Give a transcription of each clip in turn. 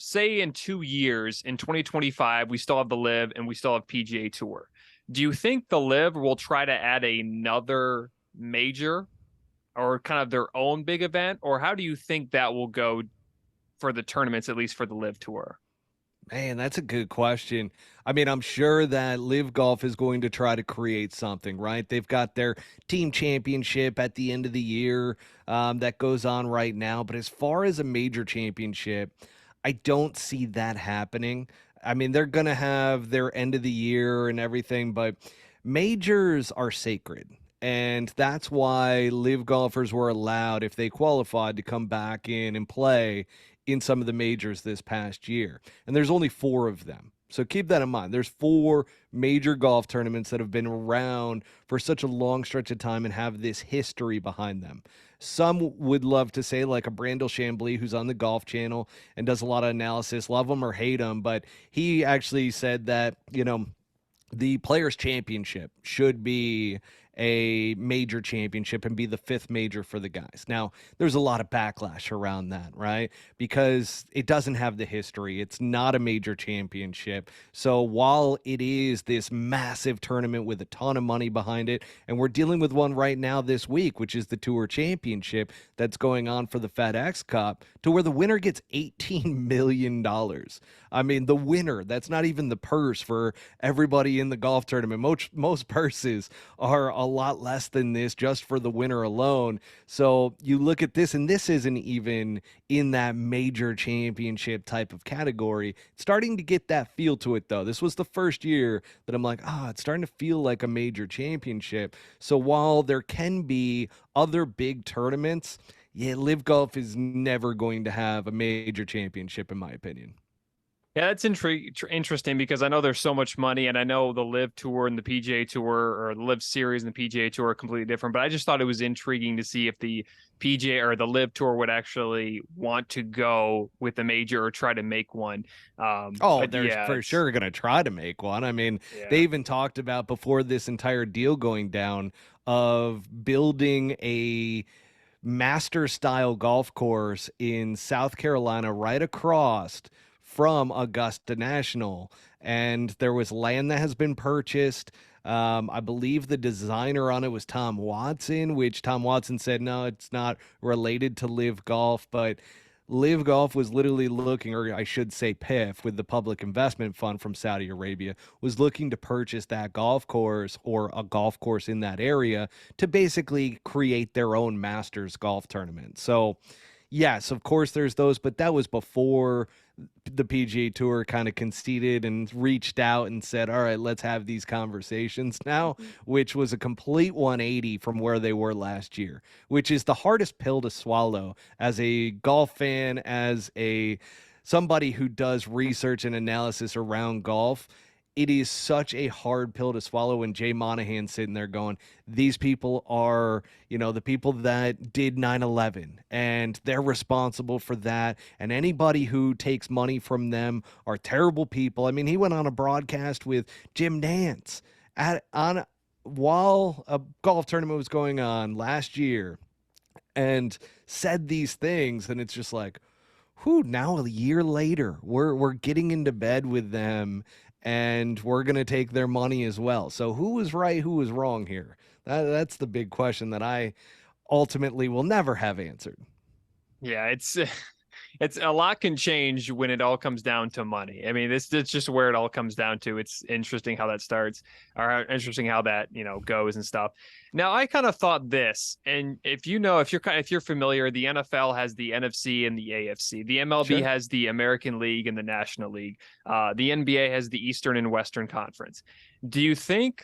say in 2 years, in 2025, we still have the LIV and we still have PGA Tour. Do you think the LIV will try to add another major or kind of their own big event? Or how do you think that will go for the tournaments, at least for the LIV Tour? Man, that's a good question. I mean, I'm sure that Live Golf is going to try to create something, right? They've got their team championship at the end of the year that goes on right now. But as far as a major championship, I don't see that happening. I mean, they're going to have their end of the year and everything, but majors are sacred. And that's why live golfers were allowed, if they qualified, to come back in and play in some of the majors this past year. And there's only 4 of them. So keep that in mind. There's 4 major golf tournaments that have been around for such a long stretch of time and have this history behind them. Some would love to say, like a Brandel Chambly, who's on the Golf Channel and does a lot of analysis, love him or hate him, but he actually said that, the Players' Championship should be a major championship and be the 5th major for the guys. Now, there's a lot of backlash around that, right? Because it doesn't have the history. It's not a major championship. So while it is this massive tournament with a ton of money behind it, and we're dealing with one right now this week, which is the Tour Championship that's going on for the FedEx Cup, to where the winner gets $18 million. I mean, the winner, that's not even the purse for everybody in the golf tournament. Most purses are a lot less than this just for the winner alone. So you look at this, and this isn't even in that major championship type of category. It's starting to get that feel to it, though. This was the first year that I'm like, it's starting to feel like a major championship. So while there can be other big tournaments, yeah, Live Golf is never going to have a major championship, in my opinion. Yeah, that's interesting because I know there's so much money, and I know the LIV Tour and the PGA Tour, or the LIV Series and the PGA Tour, are completely different. But I just thought it was intriguing to see if the PGA or the LIV Tour would actually want to go with a major or try to make one. Oh, But they're yeah, for it's sure going to try to make one. I mean, they yeah. even talked about before this entire deal going down of building a master style golf course in South Carolina right across from Augusta National. And there was land that has been purchased. I believe the designer on it was Tom Watson, which Tom Watson said, no, it's not related to Live Golf, but Live Golf was literally looking, or I should say PIF, with the Public Investment Fund from Saudi Arabia, was looking to purchase that golf course or a golf course in that area to basically create their own Masters golf tournament. So, yes, of course there's those, but that was before the PGA Tour kind of conceded and reached out and said, all right, let's have these conversations now, which was a complete 180 from where they were last year, which is the hardest pill to swallow as a golf fan, as a somebody who does research and analysis around golf. It is such a hard pill to swallow when Jay Monahan's sitting there going, these people are, the people that did 9/11, and they're responsible for that. And anybody who takes money from them are terrible people. I mean, he went on a broadcast with Jim Nantz while a golf tournament was going on last year and said these things. And it's just like, who now a year later we're getting into bed with them and we're going to take their money as well. So who was right, who was wrong here? That's the big question that I ultimately will never have answered. Yeah, it's a lot can change when it all comes down to money. I mean, it's just where it all comes down to. It's interesting how that starts, or interesting how that goes and stuff. Now, I kind of thought this, and if you're familiar, the NFL has the NFC and the AFC. The MLB Sure. has the American League and the National League. The NBA has the Eastern and Western Conference. Do you think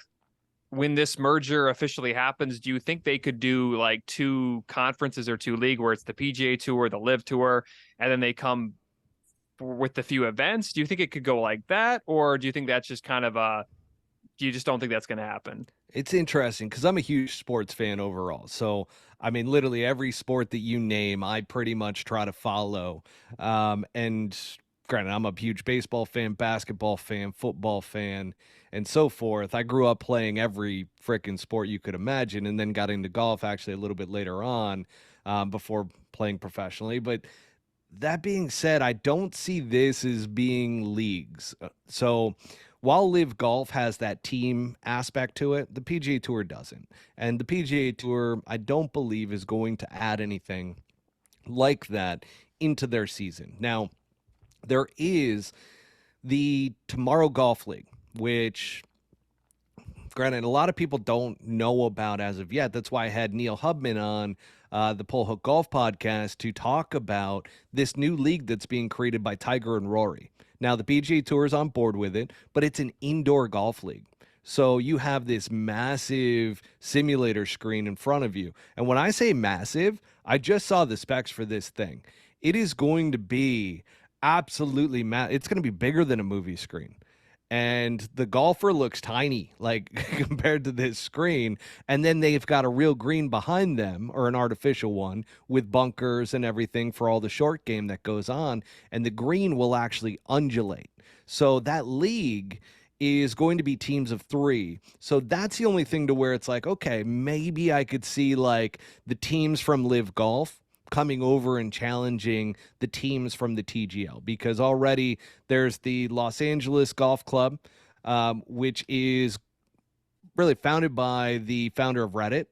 when this merger officially happens, do you think they could do like 2 conferences or 2 league where it's the PGA Tour, the LIV Tour, and then they come with the few events? Do you think it could go like that, or do you think that's just kind of you just don't think that's going to happen? It's interesting because I'm a huge sports fan overall. So, I mean, literally every sport that you name, I pretty much try to follow. And granted, I'm a huge baseball fan, basketball fan, football fan, and so forth. I grew up playing every freaking sport you could imagine and then got into golf actually a little bit later on, before playing professionally. But That being said, I don't see this as being leagues. So while Live Golf has that team aspect to it, the PGA Tour doesn't. And the PGA Tour, I don't believe, is going to add anything like that into their season. Now, there is the Tomorrow Golf League, which, granted, a lot of people don't know about as of yet. That's why I had Neil Hubman on the Pole Hook Golf podcast to talk about this new league that's being created by Tiger and Rory. Now, the PGA Tour is on board with it, but it's an indoor golf league. So you have this massive simulator screen in front of you. And when I say massive, I just saw the specs for this thing. It is going to be absolutely it's going to be bigger than a movie screen, and the golfer looks tiny, like compared to this screen. And then they've got a real green behind them, or an artificial one with bunkers and everything for all the short game that goes on. And the green will actually undulate. So that league is going to be teams of 3. So that's the only thing to where it's like, okay, maybe I could see like the teams from Live Golf coming over and challenging the teams from the TGL, because already there's the Los Angeles Golf Club, which is really founded by the founder of Reddit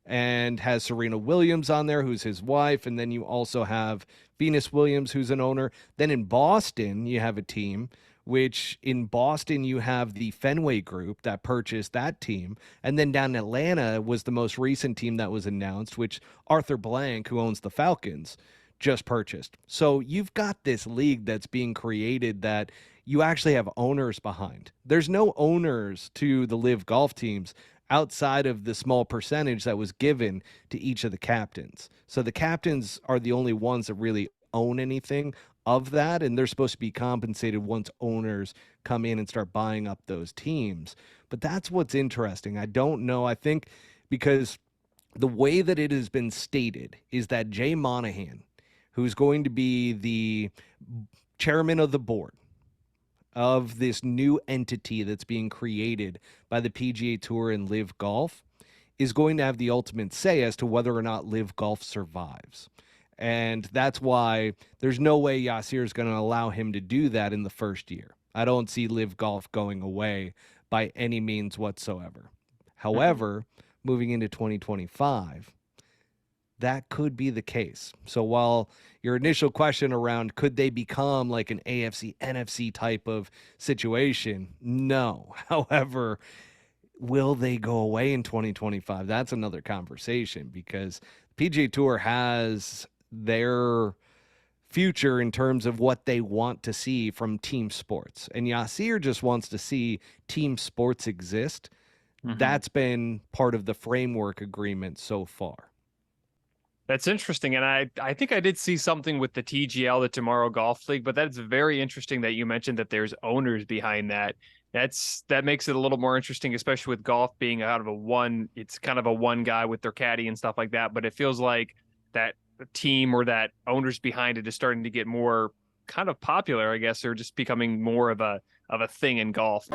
and has Serena Williams on there, who's his wife. And then you also have Venus Williams, who's an owner. Then in Boston, you have a team, which in Boston, you have the Fenway Group that purchased that team. And then down in Atlanta was the most recent team that was announced, which Arthur Blank, who owns the Falcons, just purchased. So you've got this league that's being created that you actually have owners behind. There's no owners to the Live Golf teams outside of the small percentage that was given to each of the captains. So the captains are the only ones that really own anything of that, and they're supposed to be compensated once owners come in and start buying up those teams. But that's what's interesting. I don't know. I think because the way that it has been stated is that Jay Monahan, who's going to be the chairman of the board of this new entity that's being created by the PGA Tour and Live Golf, is going to have the ultimate say as to whether or not Live Golf survives. And that's why there's no way Yasir is going to allow him to do that in the first year. I don't see Live Golf going away by any means whatsoever. However, moving into 2025, that could be the case. So while your initial question around could they become like an AFC, NFC type of situation, no. However, will they go away in 2025? That's another conversation, because PGA Tour has their future in terms of what they want to see from team sports. And Yasir just wants to see team sports exist. That's been part of the framework agreement so far. That's interesting. And I think I did see something with the TGL, the Tomorrow Golf League, but that's very interesting that you mentioned that there's owners behind that. That makes it a little more interesting, especially with golf being out of it's kind of a one guy with their caddy and stuff like that. But it feels like that team or that owners behind it is starting to get more kind of popular, I guess, or just becoming more of a thing in golf.